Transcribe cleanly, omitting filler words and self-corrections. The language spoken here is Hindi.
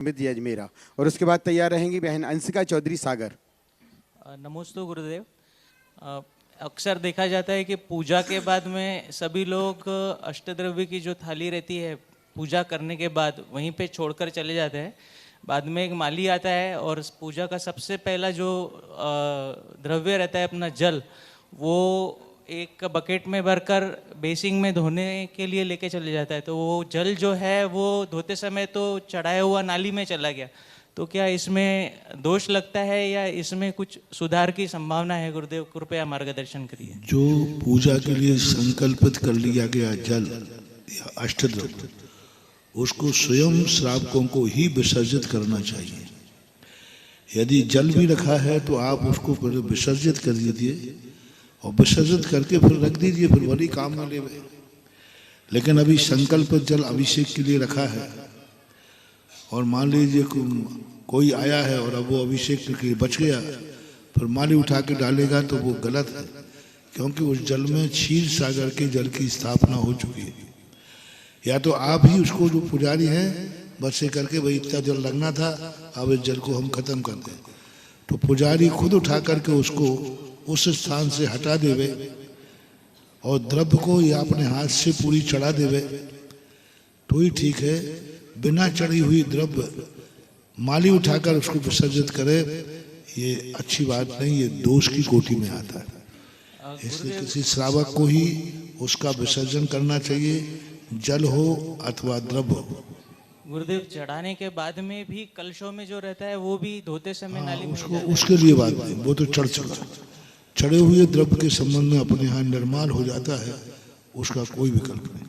जी अजमेरा, और उसके बाद तैयार रहेंगी बहन अंशिका चौधरी सागर। नमोस्तु गुरुदेव। अक्सर देखा जाता है कि पूजा के बाद में सभी लोग अष्टद्रव्य की जो थाली रहती है पूजा करने के बाद वहीं पे छोड़कर चले जाते हैं। बाद में एक माली आता है और पूजा का सबसे पहला जो द्रव्य रहता है अपना जल, वो एक बकेट में भरकर बेसिंग में धोने के लिए लेके चले जाता है। तो वो जल जो है वो धोते समय तो चढ़ाया हुआ नाली में चला गया, तो क्या इसमें दोष लगता है या इसमें कुछ सुधार की संभावना है? गुरुदेव कृपया मार्गदर्शन करिए। जो पूजा के लिए संकल्पित कर लिया गया जल या अष्टद्रव्य, उसको स्वयं श्रावकों को ही विसर्जित करना चाहिए। यदि जल भी रखा है तो आप उसको पहले विसर्जित कर दीजिए और विसर्जित करके फिर रख दीजिए, फिर वही काम में ले। लेकिन अभी संकल्पित जल अभिषेक के लिए रखा है और मान लीजिए कोई आया है और अब वो अभिषेक के लिए बच गया, फिर माली उठा के डालेगा तो वो गलत है, क्योंकि उस जल में क्षीर सागर के जल की स्थापना हो चुकी है। या तो आप ही उसको, जो पुजारी हैं, बस ये करके भाई इतना जल लगना था, अब इस जल को हम खत्म कर दें, तो पुजारी खुद उठा करके उसको उस स्थान से हटा देवे और द्रव्य को या अपने हाथ से पूरी चढ़ा देवे तो ही ठीक है। बिना चढ़ी हुई द्रव्य माली उठाकर उसको विसर्जित करे, ये अच्छी बात नहीं, ये दोष की कोटि में आता है। इसलिए किसी श्रावक को ही उसका विसर्जन करना चाहिए, जल हो अथवा द्रव्य हो। गुरुदेव, चढ़ाने के बाद में भी कलशों में जो रहता है वो भी धोते समय नाली में उसको, उसके लिए बात नहीं, वो तो चढ़ चुका। चढ़े हुए द्रव्य के संबंध में अपने यहाँ निर्माल हो जाता है, उसका कोई विकल्प नहीं।